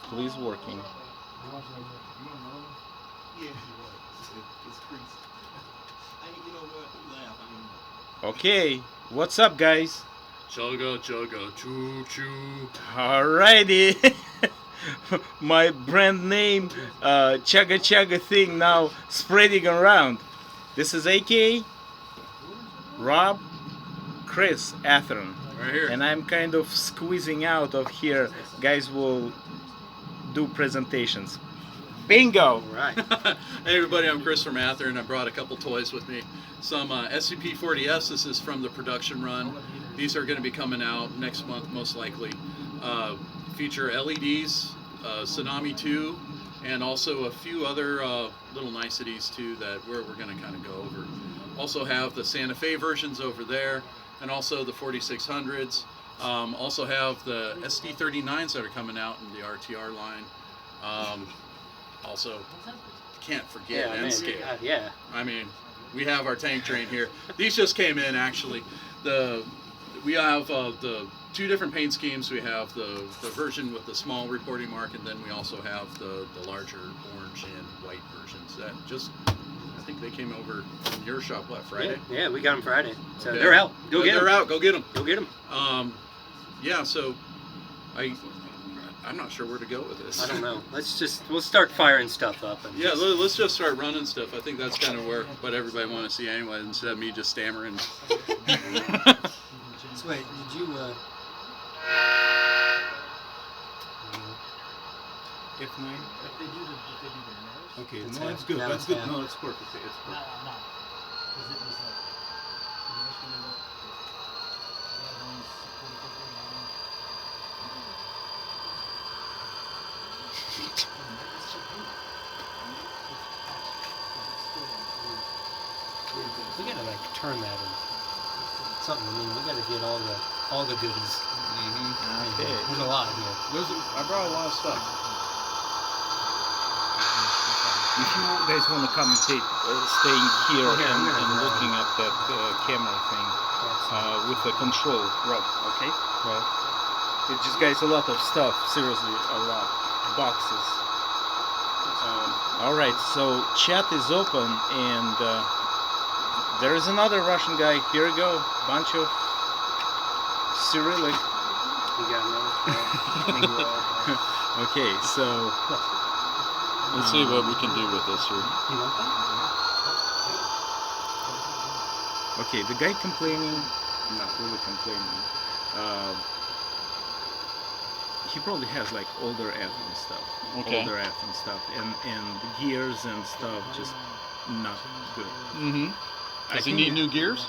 Please working. Okay, what's up, guys? Chugga, chugga, choo choo. Alrighty. My brand name Chugga Chugga thing now spreading around. This is AK, Rob, Chris, Athearn. Right here. And I'm kind of squeezing out of here. Guys will do presentations. Bingo! Right. Hey everybody, I'm Chris from Athearn. I brought a couple toys with me. Some SCP-40S. This is from the production run. These are going to be coming out next month, most likely. Feature LEDs, Tsunami 2, and also a few other little niceties too that we're going to kind of go over. Also have the Santa Fe versions over there, and also the 4600s. Also have the SD39s that are coming out in the RTR line. Also, can't forget N-Scale. Yeah. I mean, we have our tank train here. These just came in actually. We have the two different paint schemes. We have the version with the small reporting mark, and then we also have the larger orange and white versions that just, I think they came over from your shop, what, Friday? Yeah, we got them Friday. So Okay. they're out. Go get them. They're out. Go get them. Go get them. Yeah, so I'm not sure where to go with this. I don't know. We'll start firing stuff up. And Yeah, let's just start running stuff. I think that's kind of what everybody want to see anyway, instead of me just stammering. So wait, did you? F9. Okay, It's no, half. it's good. Now That's it's good. half. No, it's perfect. It's perfect. We gotta like turn that in something. I mean, we gotta get all the goodies. Okay. There's a lot here. I brought a lot of stuff. If you guys want to commentate, staying here I'm and gonna looking at that camera thing with the control, Rob, okay? Right. It just, guys, a lot of stuff. Seriously, a lot. Boxes. All right, so chat is open, and there is another Russian guy. Here we go. Bunch of Cyrillic. We got another. Okay, so Let's see what we can do with this here. You want that? okay, the guy complaining, not really complaining. He probably has like older Athearn stuff, Okay. older Athearn stuff, and the gears and stuff just not good. Mm-hmm. I Does he think- need new gears?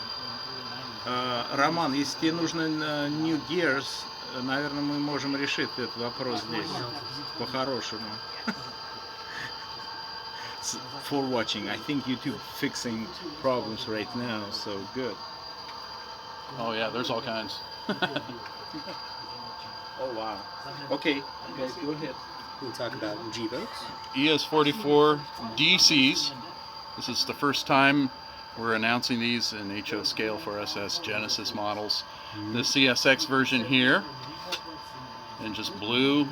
Роман, если тебе нужно new gears, наверное, мы можем решить этот вопрос здесь по-хорошему. For watching, I think YouTube fixing problems right now, so good. Oh yeah, there's all kinds. Oh wow. Okay, guys, go ahead. We can talk about G-boats. ES44 DCs. This is the first time we're announcing these in HO scale for us as Genesis models. The CSX version here, and just blue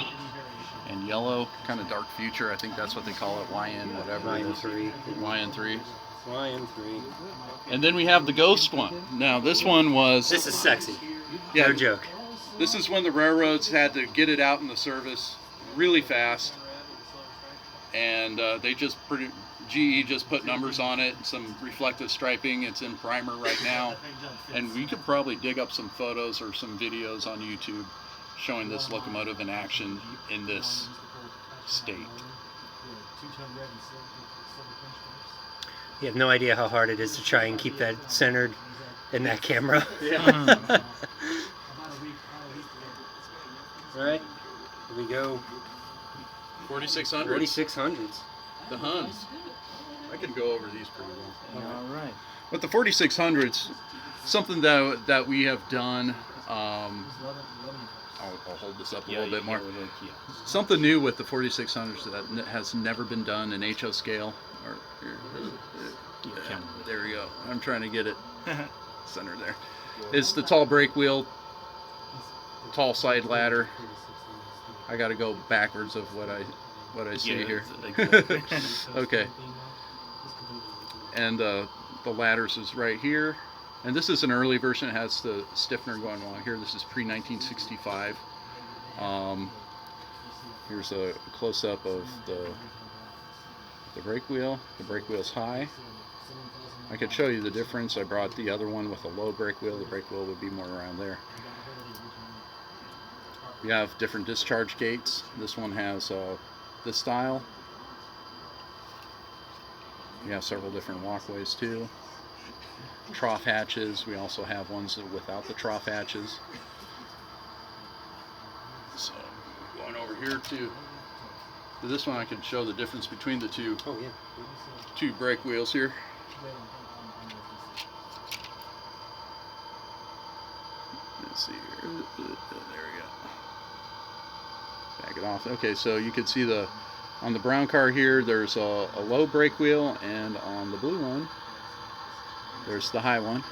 and yellow, kind of dark future. I think that's what they call it, YN whatever it is. YN3. YN3. YN3. And then we have the Ghost one. Now this one was... This is sexy. Yeah, No joke. this is when the railroads had to get it out in the service really fast, and GE just put numbers on it, some reflective striping. It's in primer right now, and we could probably dig up some photos or some videos on YouTube showing this locomotive in action in this state. You have no idea how hard it is to try and keep that centered in that camera. Yeah. All right, here we go. 4600s. 4600s. The Huns. I can go over these pretty well. All right. With the 4600s, something that we have done, I'll hold this up a little bit more. Something new with the 4600s that has never been done in HO scale. There we go. I'm trying to get it centered there. Is the tall brake wheel, tall side ladder, I got to go backwards of what I see Yeah, here. exactly. Okay. And the ladders is right here. And this is an early version. It has the stiffener going along here. This is pre-1965. Here's a close-up of the brake wheel. The brake wheel's high. I could show you the difference. I brought the other one with a low brake wheel. The brake wheel would be more around there. We have different discharge gates. This one has this style. We have several different walkways too. Trough hatches. We also have ones without the trough hatches. So going over here to this one, I can show the difference between the two. Oh yeah. Two brake wheels here. Let's see here. There we go. Back it off. Okay, so you can see on the brown car here, there's a low brake wheel, and on the blue one, there's the high one.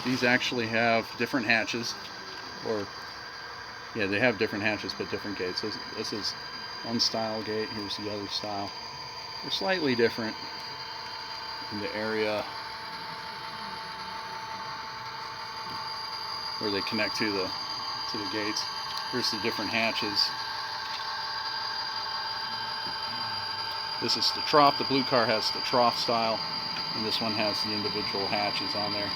These actually have different hatches, or yeah, they have different hatches but different gates. This is one style gate. Here's the other style. They're slightly different in the area where they connect to the gates. Here's the different hatches. This is the trough. The blue car has the trough style, and this one has the individual hatches on there.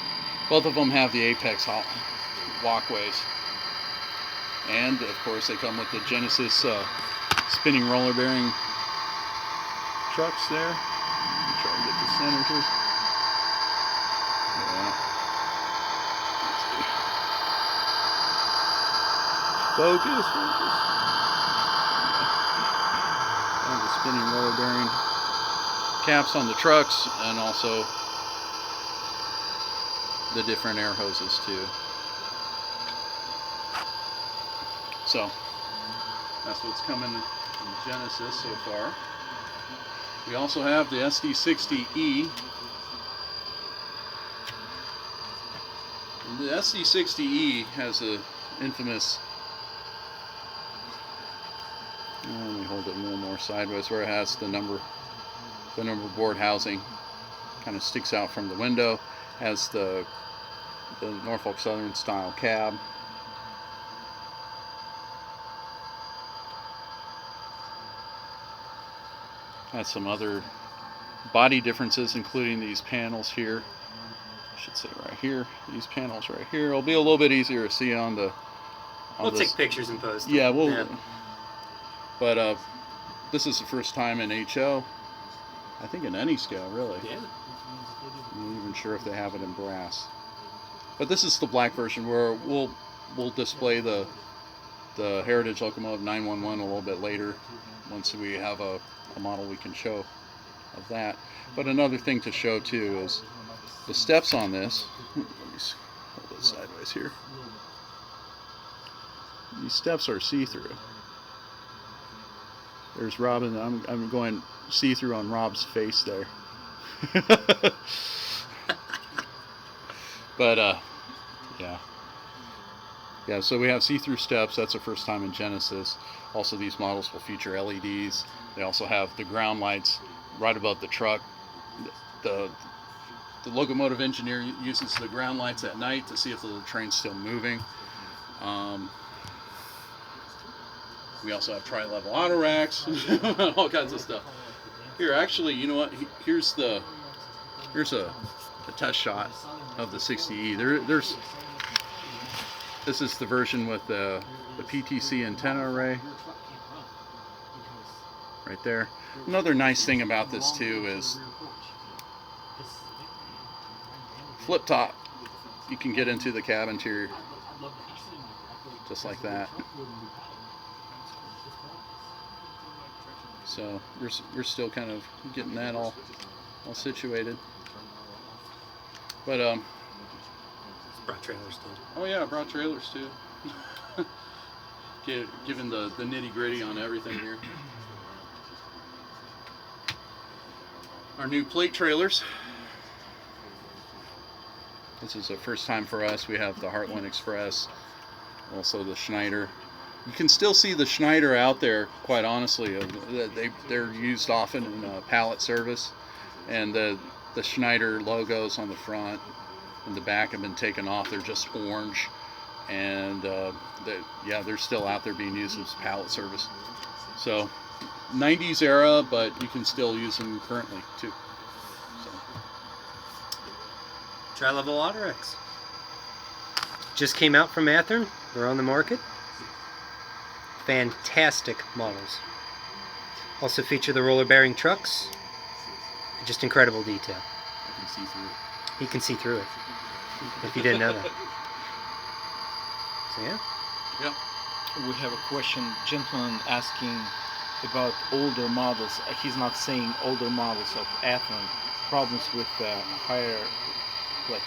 Both of them have the apex walkways. And of course they come with the Genesis spinning roller bearing trucks there. Let me try to get the center here. Yeah. Let's see. Focus. And the spinning roller bearing caps on the trucks, and also the different air hoses too. So that's what's coming in Genesis so far. We also have the SD60E. The SD60E has a infamous, let me hold it a little more sideways, where it has the number board housing kind of sticks out from the window, has the Norfolk Southern style cab. Has some other body differences, including these panels here. I should say right here. These panels right here. It'll be a little bit easier to see on the. We'll take pictures and post. Yeah, we'll. Yeah. But this is the first time in HO. I think in any scale, really. Yeah. I'm not even sure if they have it in brass. But this is the black version, where we'll display the Heritage Locomotive 911 a little bit later, once we have a model we can show of that. But another thing to show too is the steps on this. Let me hold it sideways here. These steps are see-through. There's Robin. I'm going see-through on Rob's face there. But yeah. So we have see-through steps. That's the first time in Genesis. Also, these models will feature LEDs. They also have the ground lights right above the truck. The locomotive engineer uses the ground lights at night to see if the train's still moving. We also have tri-level auto racks, all kinds of stuff. Here, actually, you know what? Here's a test shot of the 60E. This is the version with the PTC antenna array. Right there. Another nice thing about this too is flip top. You can get into the cab interior just like that. So we're still kind of getting that all situated. But brought trailers too. Oh yeah, I brought trailers too. Given the nitty gritty on everything here. Our new plate trailers. This is the first time for us. We have the Heartland Express Also the Schneider. You can still see the Schneider out there, quite honestly. They're used often in pallet service, and the Schneider logos on the front and the back have been taken off. They're just orange, and they're still out there being used as pallet service. So 90s era, but you can still use them currently too. So. Tri-level Autorex. Just came out from Athearn. They're on the market. Fantastic models. Also feature the roller bearing trucks. Just incredible detail. I can see through it. He can see through it. If you didn't know that. So yeah. Yeah. We have a question, gentleman asking about older models. He's not saying older models of Athearn. Problems with higher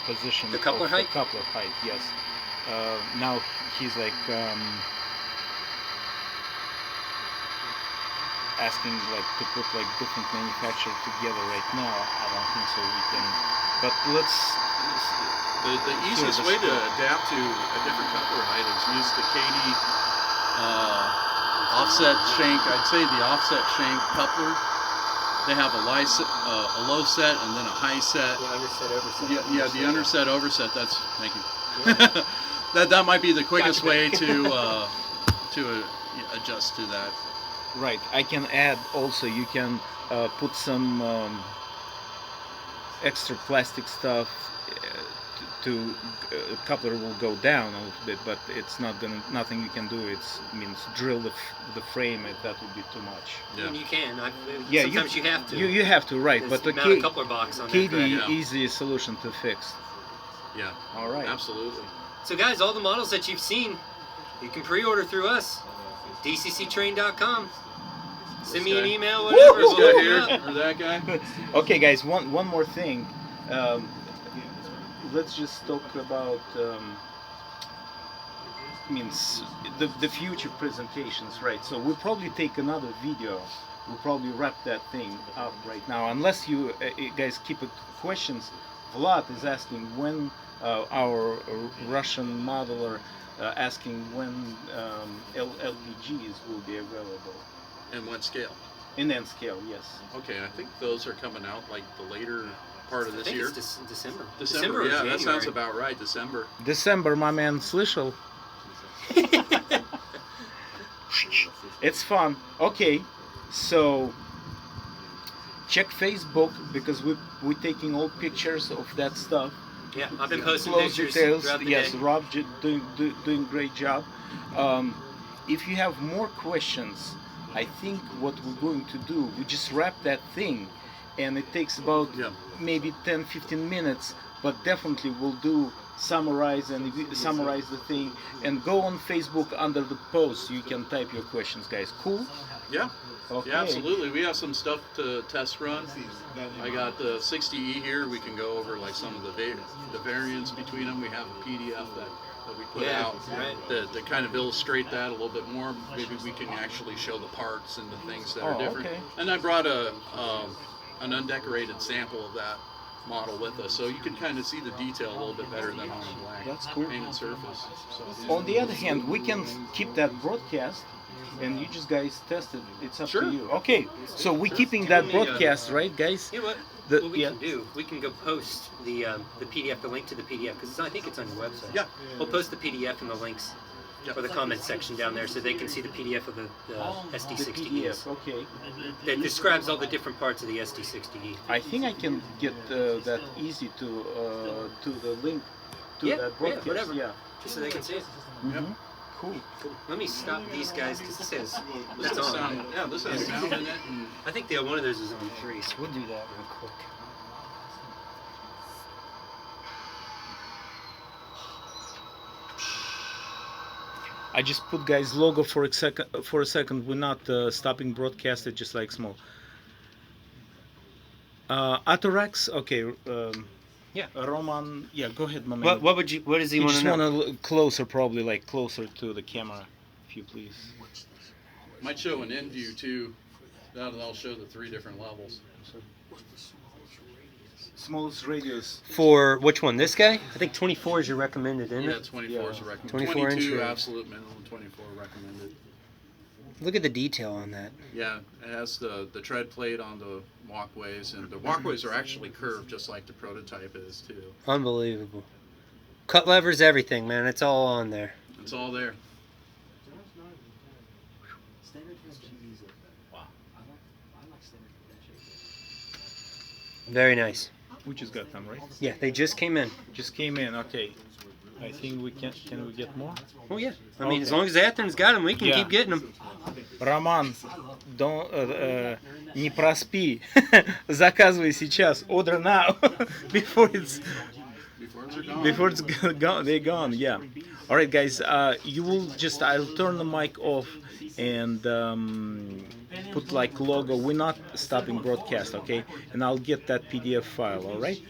position. The coupler height? The coupler height, yes. Now he's like asking to put different manufacturer together right now. I don't think so. We can, but let's. The easiest way to adapt to a different coupler height is use the Katie offset shank. I'd say the offset shank coupler. They have a low set and then a high set. The underset, overset. Yeah, the underset, overset. That's thank you. that might be the quickest way to adjust to that. Right. I can add also. You can put some extra plastic stuff. To coupler will go down a little bit, but it's nothing you can do. It means drill the frame. That would be too much. Yeah. I mean, you can. Yeah, sometimes you have to. You have to, right? There's but the coupler box on Katie that, easy solution to fix. Yeah. All right. Absolutely. So guys, all the models that you've seen, you can pre-order through us. DCCTRAIN.com. Send me an email, whatever. This guy here or that guy. Okay, guys. One more thing. Let's just talk about the future presentations, right? So we'll probably take another video. We'll probably wrap that thing up right now, unless you guys keep questions. Vlad is asking when our Russian modeler asking when LPGs will be available. And what scale? In N scale, yes. Okay, I think those are coming out the later part of this year. It's December. December, yeah, that sounds about right. December. December, my man, слышал? It's fun. Okay, so check Facebook because we're taking all pictures of that stuff. Yeah, I've been posting Close pictures details. throughout the Yes, day. Rob doing great job. If you have more questions, I think what we're going to do, we just wrap that thing, and it takes about maybe 10-15 minutes, but definitely we'll do summarize the thing, and go on Facebook under the post. You can type your questions, guys. Cool? Yeah. Okay. Yeah, absolutely. We have some stuff to test run. I got the 60E here. We can go over some of the variants between them. We have a PDF that we put out to kind of illustrate that a little bit more. Maybe we can actually show the parts and the things that are different. Okay. And I brought an undecorated sample of that model with us, so you can kind of see the detail a little bit better than on a black painted surface. So. On the other hand, we can keep that broadcast, and you just guys test it. It's up to you. Okay, so we're keeping that broadcast, right, guys? You know what? What we can do, we can go post the PDF, the link to the PDF, because I think it's on your website. Yeah. We'll post the PDF and the links for the comment section down there, so they can see the PDF of the SD60E. Okay. That describes all the different parts of the SD60E. I think I can get that easy to the link to that broadcast. Whatever. Yeah. Just so they can see it. Mm-hmm. Cool. Let me stop these guys because this has this has sound. Yeah, this has sound in it. And I think one of those is on 3, so we'll do that real quick. I just put guys logo for a second. We're not stopping broadcast. It's just small. Atarax. Okay. Yeah. Roman. Yeah. Go ahead, my man. What does he You want just to know? want to closer, probably closer to the camera, if you please. might show an end view too. That'll show the 3 different levels. smallest radius. For which one? This guy? I think 24 is your recommended, isn't Yeah, it? 24 is a recommended. 24 inch 22 radius. absolute minimum, 24 recommended. Look at the detail on that. Yeah, it has the tread plate on the walkways, and the walkways are actually curved just like the prototype is too. Unbelievable. Cut levers, everything, man. It's all on there. It's all there. Very nice. We just got them, right? Yeah, they just came in. Just came in. Okay. I think we can. Can we get more? Oh yeah. I mean, as Okay. long as Athearn's got them, we can Yeah. keep getting them. Роман, не проспи. Заказывай сейчас. Order now. Before it's gone. They're gone. Yeah. All right, guys. You will just. I'll turn the mic off and put like logo. We're not stopping broadcast, okay? And I'll get that PDF file. All right.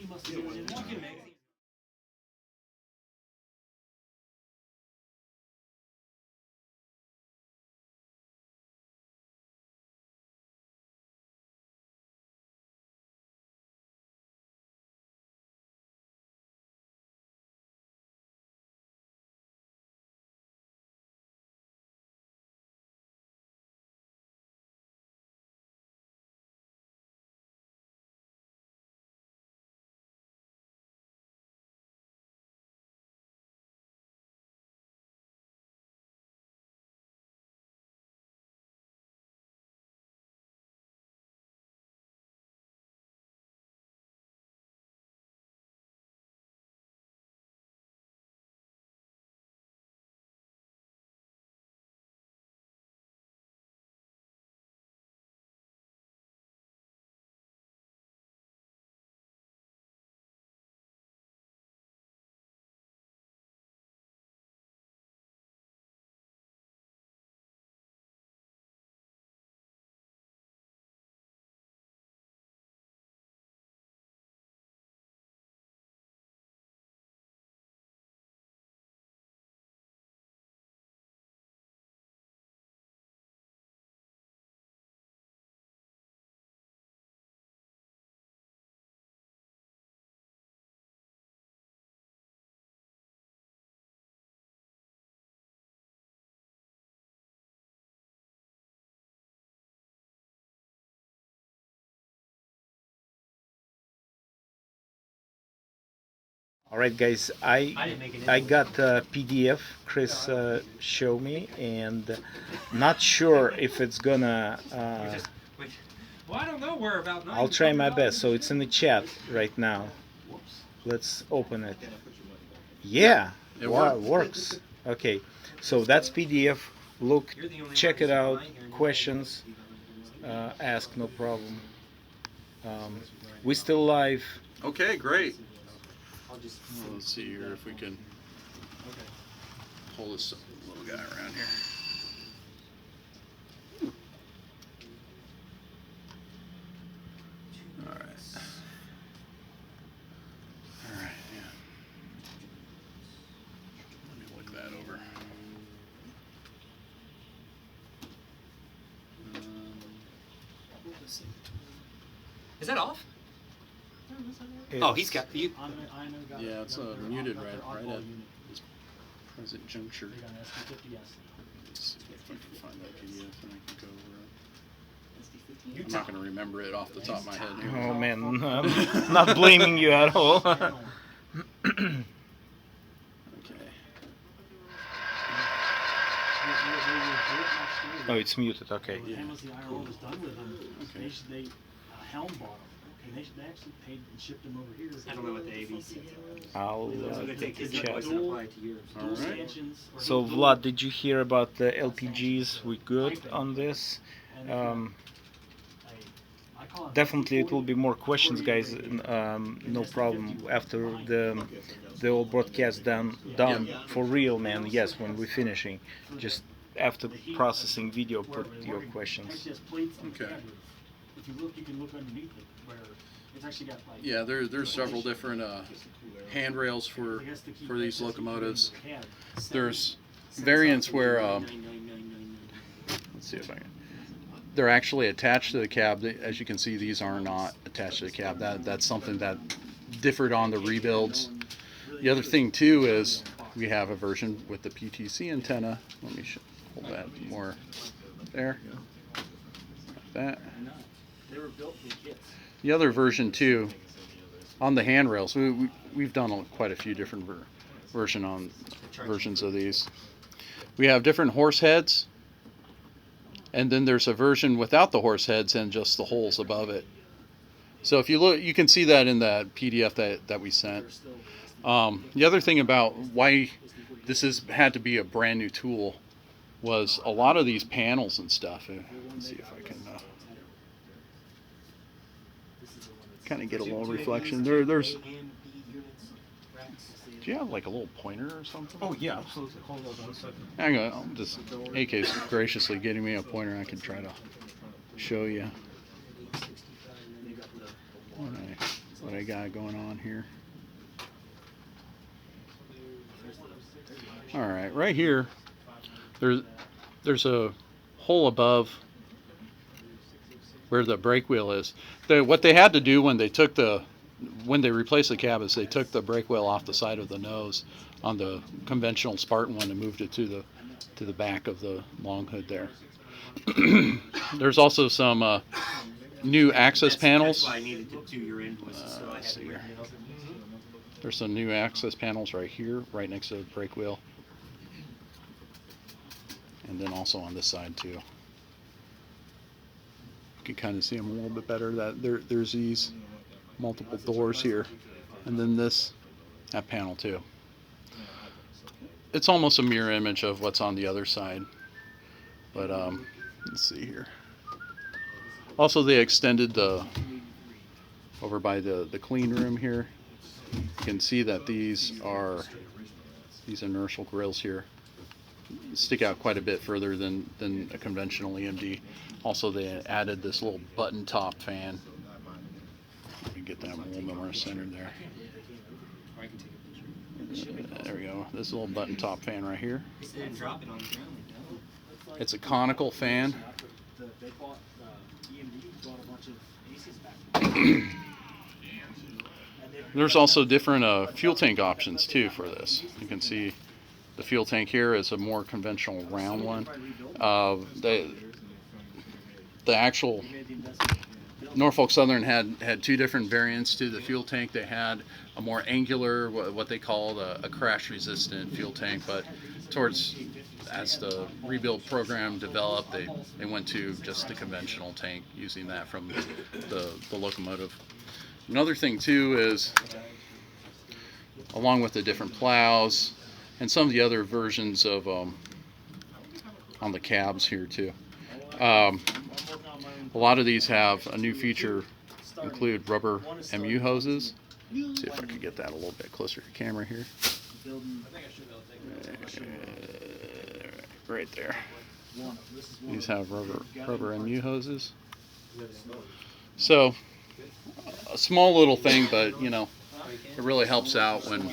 All right, guys. I got PDF. Chris showed me, and not sure if it's gonna. Well, I don't know where about. I'll try my best. So it's in the chat right now. Let's open it. Yeah, It wow, it works. Okay, so that's PDF. Look, check it out. Questions, ask, no problem. We still live. Okay, great. Well, let's see here if we can pull this little guy around here. All right. All right, yeah. Let me look that over. Is that off? It's- Oh, he's got you. Yeah, it's muted right at this present juncture. Let's see if I can find that PDF and I can go over it. I'm not going to remember it off the top of my head here. Oh man, I'm not blaming you at all. Okay. Oh, it's muted. Okay. Okay. They Helm bought them. Okay, they actually paid and shipped them over here. I don't know what the ABC is. I'll check. All right. So Vlad, did you hear about the LPGs? We good on this? Definitely, it will be more questions, guys. No problem after the whole broadcast done for real, man. Yes, when we're finishing, just after processing video, put your questions. Okay. If you look, you can look underneath it where it's actually got like. Yeah, there's several different handrails for these locomotives. There's variants where let's see if I can. They're actually attached to the cab. As you can see, these are not attached to the cab. That's something that differed on the rebuilds. The other thing too is we have a version with the PTC antenna. Let me hold that more there. Like that. The other version too, on the handrails, we've done quite a few different versions of these. We have different horse heads, and then there's a version without the horse heads and just the holes above it. So if you look, you can see that in that PDF that we sent. The other thing about why this had to be a brand new tool was a lot of these panels and stuff. Let's see if I can kind of get a little reflection. There's. Do you have like a little pointer or something? Oh yeah, absolutely. Hold on 1 second. Hang on, I'm just AK's graciously getting me a pointer. I can try to show you what I got going on here. All right, right here, there's a hole above where the brake wheel is. What they had to do when they replaced the cab is they took the brake wheel off the side of the nose on the conventional Spartan one and moved it to the back of the long hood there. There's also some new access panels. That's why I needed to do your invoices, so I had to see here. write it up. There's some new access panels right here, right next to the brake wheel. And then also on this side too. You can kind of see them a little bit better. That there's these multiple doors here, and then that panel too. It's almost a mirror image of what's on the other side. But let's see here. Also, they extended over by the clean room here. You can see that these inertial grills here stick out quite a bit further than a conventional EMD. Also, they added this little button top fan. Let me get that a little bit more centered there. There we go. This little button top fan right here. It's a conical fan. There's also different fuel tank options too for this. You can see the fuel tank here is a more conventional round one. The actual Norfolk Southern had two different variants to the fuel tank. They had a more angular, what they called a crash resistant fuel tank, but as the rebuild program developed, they went to just the conventional tank, using that from the Locomotive. Another thing too is, along with the different plows and some of the other versions of on the cabs here too, a lot of these have a new feature, include rubber MU hoses. Let's see if I could get that a little bit closer to camera here. Right there. These have rubber MU hoses. So a small little thing, but you know, it really helps out when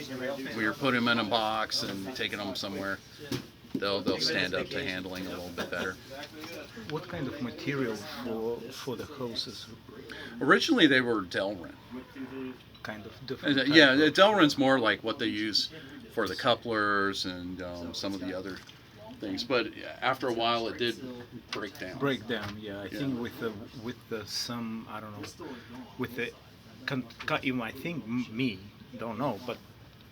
you're putting them in a box and taking them somewhere. They'll stand up to handling a little bit better. What kind of material for the hoses? Originally they were Delrin. Kind of different. Yeah, Delrin's more like what they use for the couplers and some of the other things. But after a while, it did break down. Yeah. I think with the some, I don't know, with the even I think don't know, but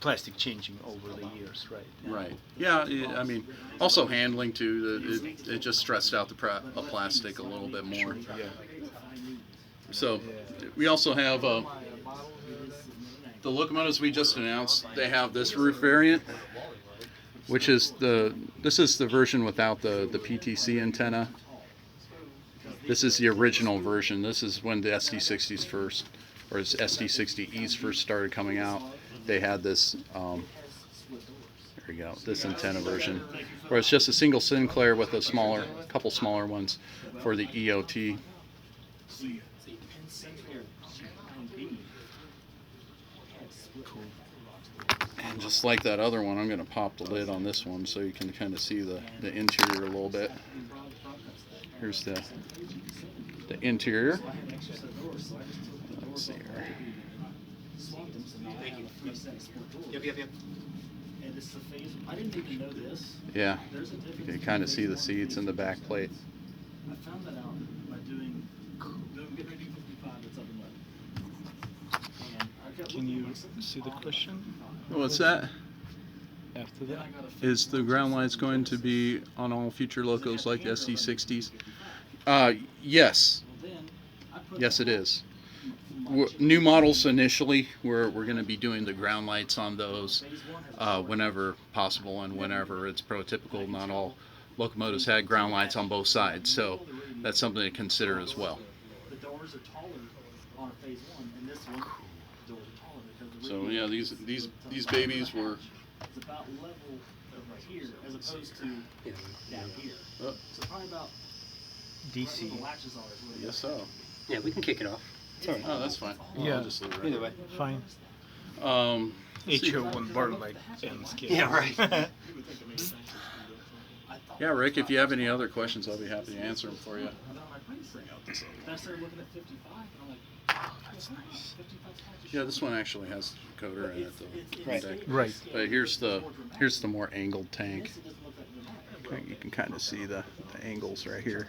plastic changing over the years, right? Right. Yeah. I mean, also handling too. It just stressed out the plastic a little bit more. Yeah. So we also have the locomotives we just announced. They have this roof variant, which is this is the version without the PTC antenna. This is the original version. This is when the SD60s first, or SD60Es first started coming out. They had this, there we go, this antenna version, where it's just a single Sinclair with a couple smaller ones for the EOT. And just like that other one, I'm going to pop the lid on this one so you can kind of see the interior a little bit. Here's the interior. Let's see here. swapped them, so now I have a free set of sport doors. Yep. And this is a phase. I didn't even know this. Yeah, There's a difference. you can kind of see the seats in the back plate. I found that out by getting ready to do 55 that's up and left. And I kept Can looking you at myself, see the question What's that? after then that? I got a Is the ground lights going to be on all future locos like the SD60s? Yes. Well, then I put Yes, it is. my New models initially, we're going to be doing the ground lights on those phase one has whenever possible and whenever it's prototypical. Not all locomotives had ground lights on both sides, so that's something to consider as well. the doors are taller on a phase one, and this one the doors are taller because the So radio yeah, these babies were. is about level right here as opposed to down here. Oh. So probably about DC. where the latches are is where Yes, so. Yeah, we can kick it off. Oh, that's fine. Yeah. I'll just leave it right Either way. Fine. See. HO1 bar light and scale. Yeah, right. Yeah, Rick, if you have any other questions, I'll be happy to answer them for you. And then I'm like, wait a second. Then I started looking at 55, and I'm like, oh, that's nice. 55's Yeah, this one actually has coder in it though. Right. Deck. Right. But here's the more angled tank. You can kind of see the angles right here.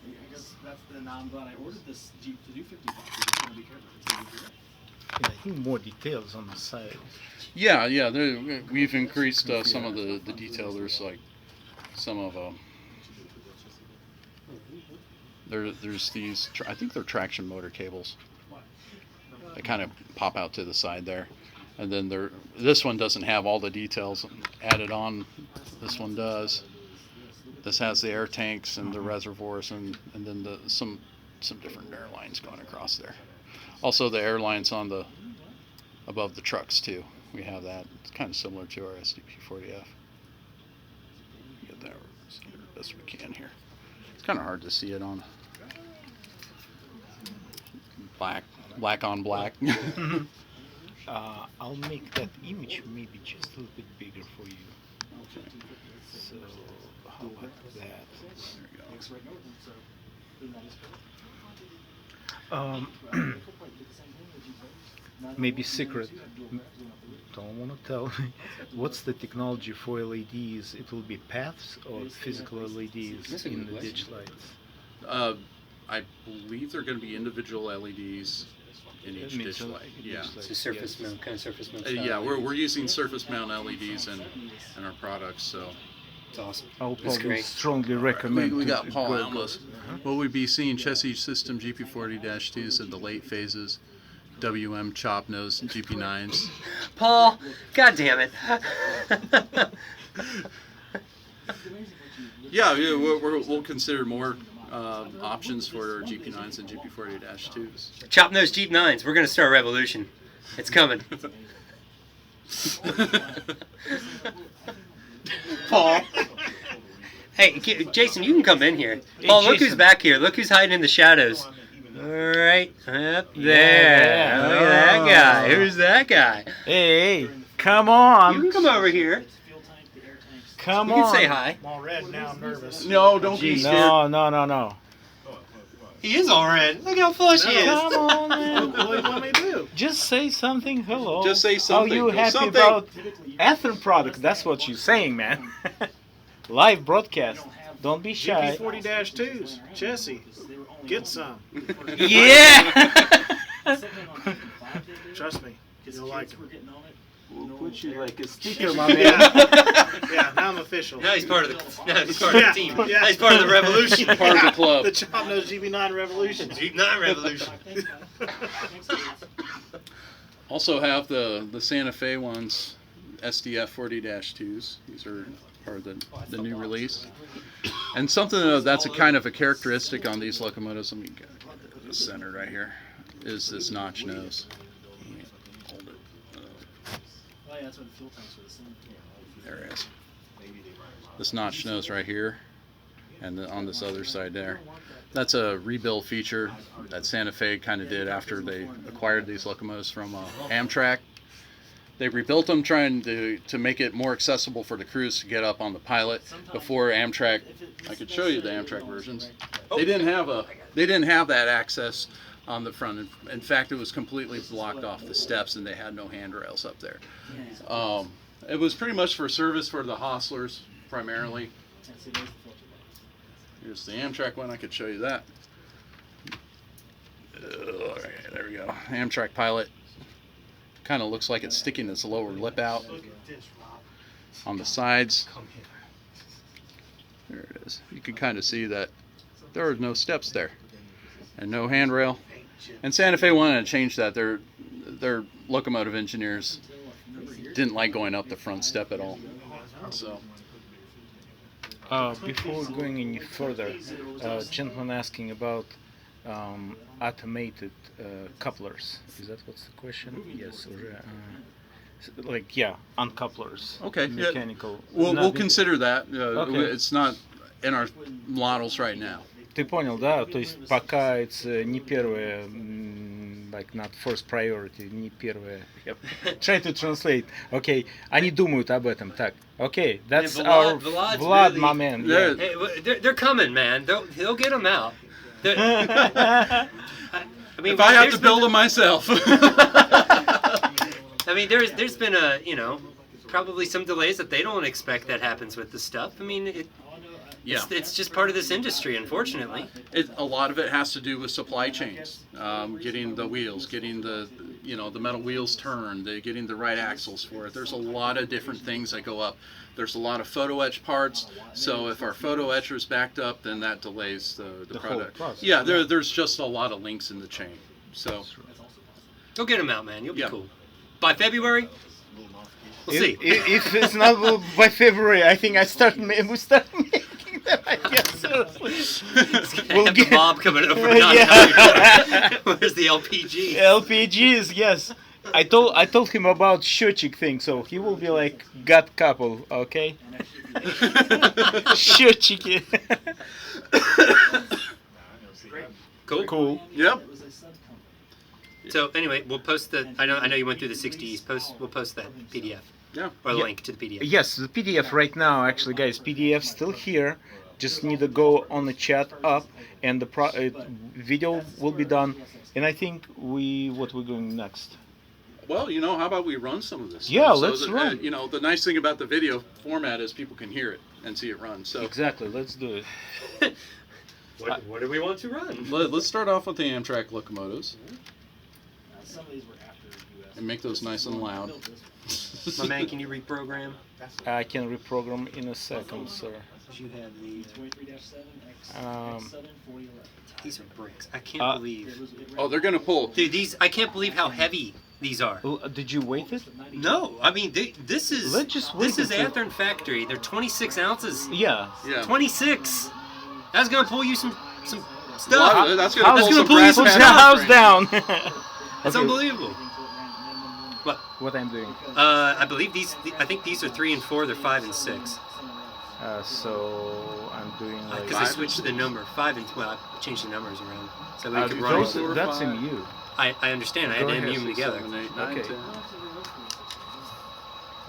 I guess that's the. Now I'm glad I ordered this Jeep to do 55. It's gonna be careful. It's gonna be great. And I think more details on the side. Yeah, we've increased some of the detail. There's like some of there's these. I think they're traction motor cables. They kind of pop out to the side there, and then this one doesn't have all the details added on. This one does. This has the air tanks and the reservoirs, and then some different air lines going across there. Also, the air lines on the above the trucks too. We have that. It's kind of similar to our SDP40F. Get that as best we can here. It's kind of hard to see it on black on black. I'll make that image maybe just a little bit bigger for you. Okay. So how about that? There you go. Looks right north, so then that is correct. Maybe secret. Don't want to tell me. What's the technology for LEDs? It will be paths or physical LEDs That's a in good the question. ditch lights? I believe they're going to be individual LEDs in each ditch light. Yeah. So surface mount, kind of surface mount. Yeah, style. we're using surface mount LEDs in our products, so. It's awesome. I'll It's probably great. strongly recommend. We to got Paul go- Almus. Will we be seeing chassis system GP40-2s in the late phases? WM chop nose GP9s. Paul, God damn it. Yeah, we'll consider more options for GP9s and GP40-2s. Chop nose Jeep 9s. We're gonna start a revolution. It's coming. Paul. Hey, Jason, you can come in here. Paul, look who's Jason. back here. Look who's hiding in the shadows. Right up there. Yeah. Look at that guy. Who's that guy? Hey, come You on. can come over here. Come You on. can say hi. I'm all red now. I'm nervous. No, don't be scared. No. He is all red. Look how flush he is. Come on, man. What do you want me to do? Just say something. Hello. Just say something. Are you happy Something. about Athearn product? That's what you're saying, man. Live broadcast. Don't be shy. GP40-2s, Chessie, get some. Yeah. Trust me, you'll like them. We'll put you like a sticker, my man. Yeah, now I'm official. Now he's part of the. Now he's part of the team. Yeah. Now he's part of the revolution. Part of the club. The Chop Nose GB9 Revolution. Jeep 9 revolution. Also have the Santa Fe ones, SDF 40-2s. These are part of the new release. And something that's a kind of a characteristic on these locomotives, let me get the center right here, is this notch nose. Hold it. Oh, yeah, that's where the fuel tanks were the same. There it is. This notch nose right here, and on this other side there. That's a rebuild feature that Santa Fe kind of did after they acquired these locomotives from Amtrak. They rebuilt them trying to make it more accessible for the crews to get up on the pilot. Before Amtrak, I could show you the Amtrak versions. They didn't have that access on the front. In fact, it was completely blocked off the steps, and they had no handrails up there. It was pretty much for service for the hostlers primarily. Here's the Amtrak one. I could show you that. Okay, there we go. Amtrak Pilot. Kind of looks like it's sticking its lower lip out on the sides. There it is. You can kind of see that there are no steps there and no handrail. And Santa Fe wanted to change that. Their locomotive engineers didn't like going up the front step at all. So. Before going any further, gentleman asking about automated couplers. Is that what's the question? Yes. Like, yeah, uncouplers. Okay. Mechanical. Yeah. We'll Not- consider that. Okay. It's not in our models right now. Ты понял, да? То есть пока это не первое, like not first priority, не первое. Yep. Try to translate. Okay, они думают об этом. Так, okay, that's Yeah, our Vlad's Vlad, really- my man. Yeah. Yeah. Hey, they're coming, man. He'll get them out. I mean, If I have there's to build been them myself. I mean, there's been a, probably some delays that they don't expect that happens with the stuff. I mean, Yeah. it's just part of this industry, unfortunately. A lot of it has to do with supply chains, getting the wheels, getting the metal wheels turned, getting the right axles for it. There's a lot of different things that go up. There's a lot of photo etch parts, so if our photo etcher is backed up, then that delays the whole product. process. Yeah, there's just a lot of links in the chain. So Go get them out, man. You'll be Yeah. cool. By February, we'll see. If it's not by February, I think we start making them. I guess seriously. We'll We'll have the Bob coming over. Yeah. Where's the LPG? LPGs, yes. I told him about счетчик thing, so he will be like, got couple, okay? Счетчики. Cool. Cool. yep. So anyway, we'll post the. I know you went through the 60s. We'll post that PDF Yeah. or Yeah. link to the PDF. Yes, the PDF right now, actually, guys, PDF still here. Just need to go on the chat up, and the video will be done. And I think what we're going next. Well, how about we run some of this? Yeah, stuff let's that, run. The nice thing about the video format is people can hear it and see it run. So Exactly, let's do it. What do we want to run? let's start off with the Amtrak locomotives Some of these were after US. and make those nice and loud. My man, can you reprogram? I can reprogram in a second, sir. You have the. 23-7 X Um, 7 4011. These are bricks. I can't believe. Oh, they're gonna pull. Dude, I can't believe how heavy these are. Did you weight it? No, I mean this is Let's just wait this is until- Athearn factory. They're 26 ounces. Yeah. Yeah. 26. That's gonna pull you some A lot stuff. of it, that's How's gonna That's pull gonna some pull you brass some Push the pads. house down. It's Okay, unbelievable. what I'm doing. I believe I think these are 3 and 4. They're 5 and 6. So I'm doing like. Because I switched the number. 5 and I changed the numbers around so we could run. Those, it. that's in you. I understand. I had Go to ahead. MU them together. 7, 8, 9, Okay. 10. I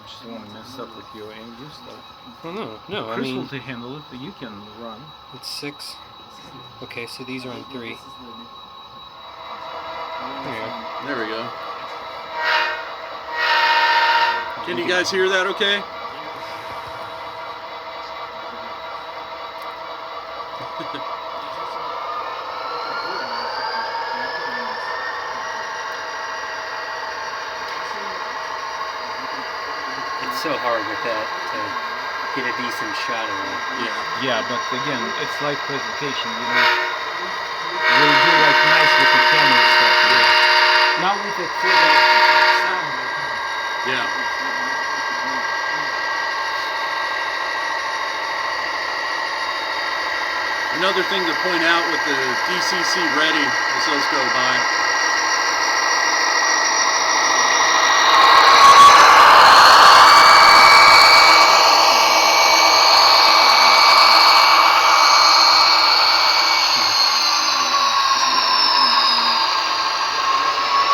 just want to mess up with your AMD stuff. No. Chris will handle it, but you can run. It's 6. Okay, so these are on 3. There we go. Can you guys hear that okay? It's so hard with that to get a decent shot of it. Yeah. Yeah, but again, it's like presentation, We'll do like nice with the camera stuff. Now with the sound. Yeah. Another thing to point out with the DCC ready as those go by.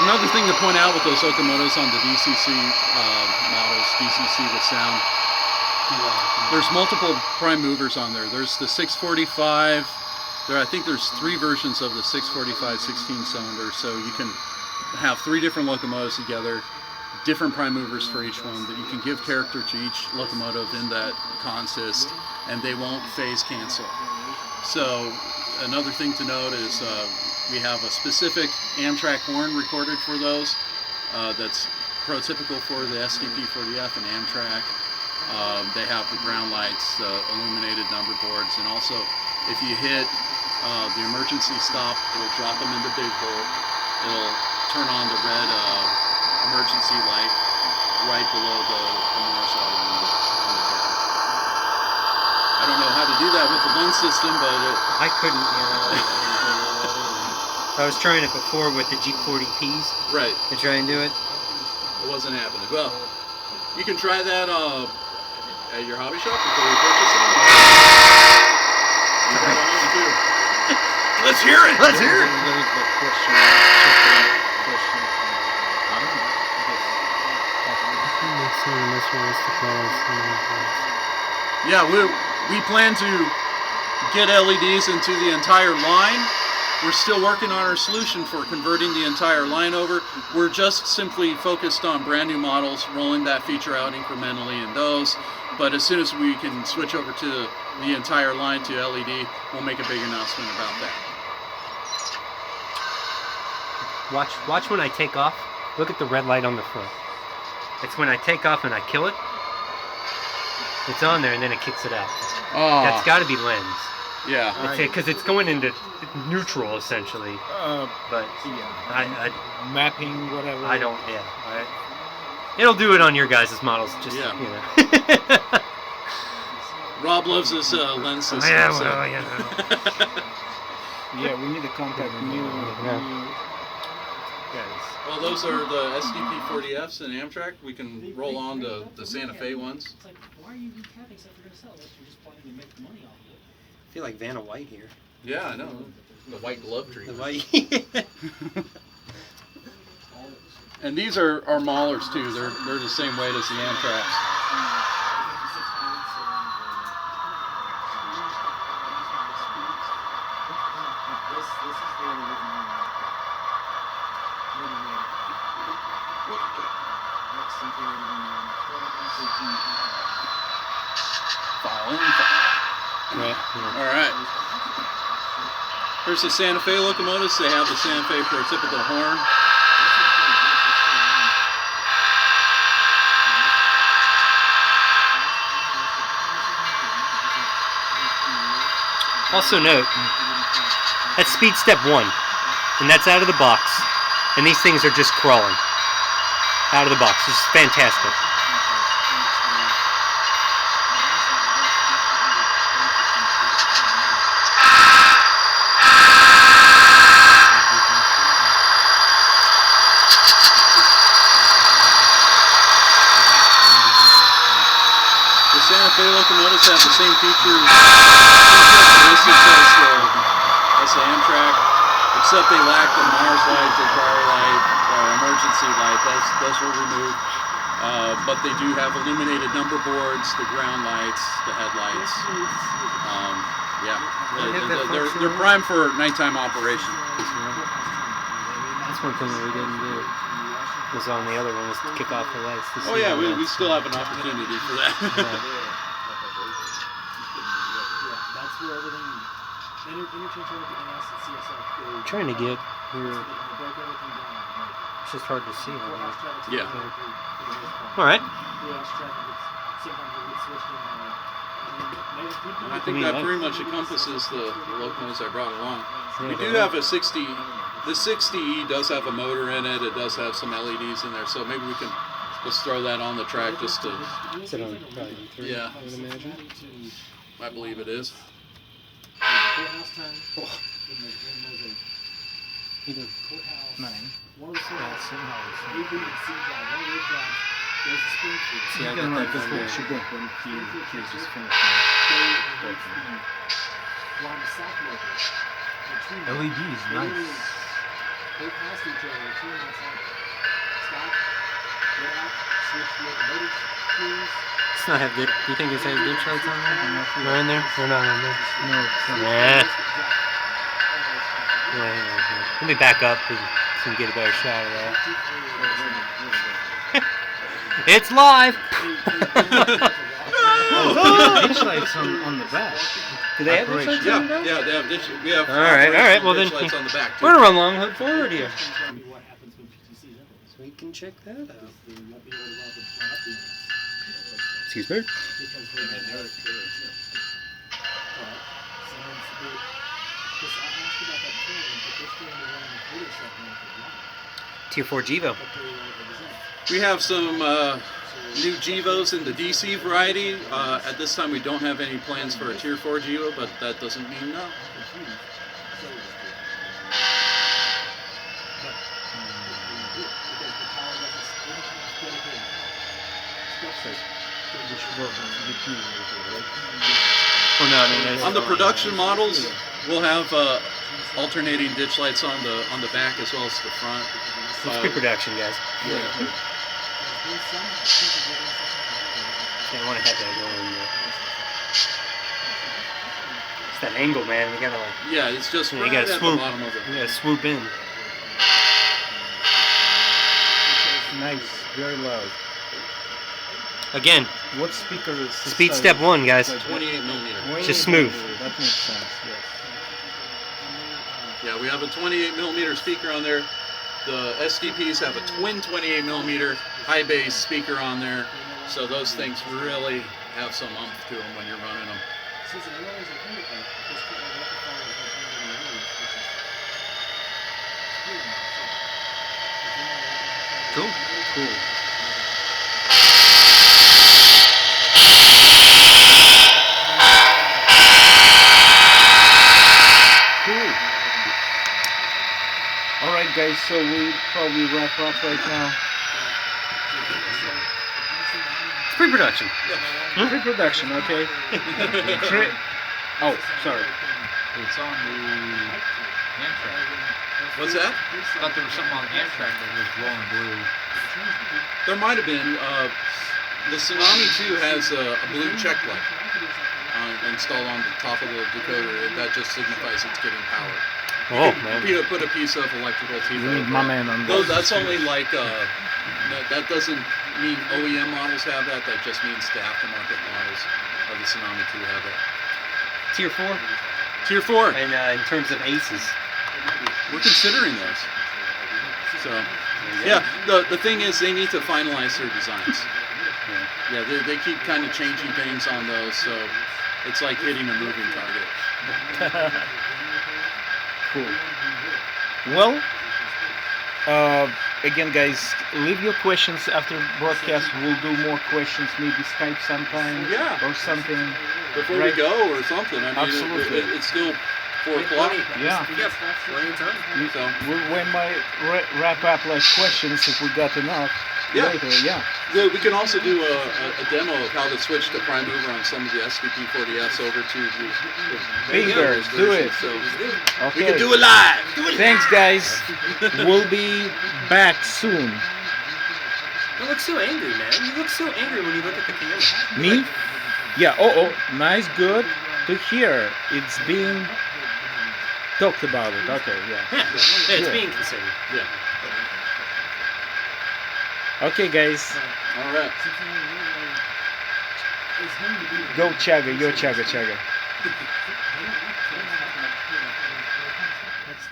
Another thing to point out with those locomotives on the DCC models, DCC with sound, there's multiple prime movers on there. There's the 645, I think there's 3 versions of the 645 16-cylinder, so you can have 3 different locomotives together, different prime movers for each one, that you can give character to each locomotive in that consist, and they won't phase cancel. So another thing to note is we have a specific Amtrak horn recorded for those that's prototypical for the SDP40F and Amtrak. They have the ground lights, the illuminated number boards, and also if you hit the emergency stop, it'll drop them into big hole. It'll turn on the red emergency light right below the Morse light on the ticket. I don't know how to do that with the lens system, but I couldn't. I was trying it before with the G40Ps right, to try and do it. it wasn't happening. Well, you can try that at your hobby shop before you purchase them. You got it on too. Let's hear it. Let's hear it. There is a question. Question. I don't know. Yeah, we plan to get LEDs into the entire line. We're still working on our solution for converting the entire line over. We're just simply focused on brand new models, rolling that feature out incrementally in those. But as soon as we can switch over to the entire line to LED, we'll make a big announcement about that. Watch when I take off. Look at the red light on the front. It's when I take off and I kill it. It's on there and then it kicks it out. Oh, That's got to be lens. yeah. Because it's going into neutral essentially. But Yeah. Mapping, whatever. I don't. Yeah. It'll do it on your guys' models. Just Yeah. you know. Rob loves his lens system. Yeah. so- Well, yeah. Yeah, we need to contact new guys. Well, those are the SDP40Fs and Amtrak. We can roll on to the Santa Fe ones. It's like, why are you recapping stuff you're going to sell unless you're just planning to make the money off of it? I feel like Vanna White here. Yeah, I know. The white glove The treatment. white. And these are maulers too. They're the same weight as the Amtraks. This is the other written on. Next something written on. File in, file. All right. Here's the Santa Fe locomotives. They have the Santa Fe prototypical horn. Also note, that's speed step 1, and that's out of the box. And these things are just crawling out of the box. This is fantastic. The Santa Fe locomotives have the same features, characteristics as the Amtrak, except they lack the Mars light, the car light, emergency light. Those were removed. But they do have illuminated number boards, the ground lights, the headlights. Yeah, they're primed for nighttime operation. That's one thing that we didn't do. Was on the other one was to kick off the lights. Oh yeah, we still have an opportunity for that. Yeah, that's where everything, interchange everything else at CSF. I'm trying to get They here. broke everything down. It's just hard to see. Courthouse traffic's Yeah. for the most part. All right. Courthouse traffic gets, sometimes it gets switched in. And I think that pretty much encompasses the locomotives I brought along. We do have a 60. The 60E does have a motor in it. It does have some LEDs in there, so maybe we can just throw that on the track just to. Sit on probably 3, Yeah. I would imagine. I believe it is. Courthouse time. When there's a Either courthouse. 9. One of the courthouse. Same house. Maybe the C drive. One of those drives goes to Springfield. See, I You got can that write this down way. there. Should go when he's just finished. Line to South Local. LEDs, nice. They passed each other. The two outside. Stop. Get out. Switch locomotives. Crews. It's not have good. Do you think it's have ditch lights on there? They're in there? They're not in there. No, it's not. Nah. Let me back up so we can get a better shot of that. It's live! Ditch lights on the back. Do they have ditch lights on the back? Yeah, they have ditch. We have All right. Well, then ditch lights on the back too. we're gonna run long hood forward here. What happens when PTC is implemented? So we can check that out. They won't be able to run up the units. Excuse me. Because they don't have it. But someone's because I asked about that train, but they're still running Photoshop now for live. Tier 4 Gevo. But they exempt. We have some new Gevos in the DC variety. At this time, we don't have any plans for a Tier 4 Gevo, but that doesn't mean no. Oh, no, I mean, On the production models, we'll have alternating ditch lights on the back as well as the front. it's pre-production, guys. Yeah. I want to have that going. It's that angle, man. We gotta like, Yeah, it's just you right gotta at swoop. the bottom of it. You gotta swoop in. Nice, very loud. Again, What speaker is this speed size? step 1, guys. 28 millimeter. Way Just smooth. That makes sense. Yes. Yeah, we have a 28 millimeter speaker on there. The SDPs have a twin 28 millimeter high bass speaker on there. So those things really have some umph to them when you're running them. Cool. Cool. Cool. All right, guys. So we probably wrap up right now. It's pre-production. Pre-production, okay. Oh, sorry. It's on the Amtrak. What's that? I thought there was something on Amtrak that was glowing blue. There might have been. The Tsunami 2 has a blue check light installed on the top of the decoder. That just signifies it's getting power. Oh, man. You put a piece of electrical tape We need over my it. man on Those, that. that's only like, that doesn't mean OEM models have that. That just means the aftermarket models of the Tsunami 2 have that. Tier 4? Tier 4. And in terms of aces. We're considering those. So, yeah, the thing is they need to finalize their designs. Yeah, they keep kind of changing things on those, so it's like hitting a moving target. Cool. Well, again, guys, leave your questions after broadcast. We'll do more questions, maybe Skype sometime, Yeah. or something. Before Right. we go or something, I mean, Absolutely. it's still 4 o'clock. Yeah. Yeah, plenty of time. So, We might wrap up like questions if we got enough Yeah. later. Yeah. we can also do a demo of how to switch to prime mover on some of the SVP40S over to the Fingers, do it. So Okay. we can do it live. Thanks, guys. We'll be back soon. You look so angry, man. You look so angry when you look at the camera. Me? Yeah. Oh, nice. Good to hear. It's being talked about it. Okay. Yeah. Yeah, it's Yeah. being considered. Yeah. Okay, guys. All right. Go Chaga. Yo Chaga. Chaga.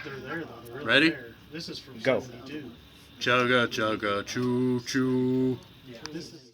They're there though. They're really Ready? there. This is from Go. 72. Chugga chugga choo choo. Yeah. This is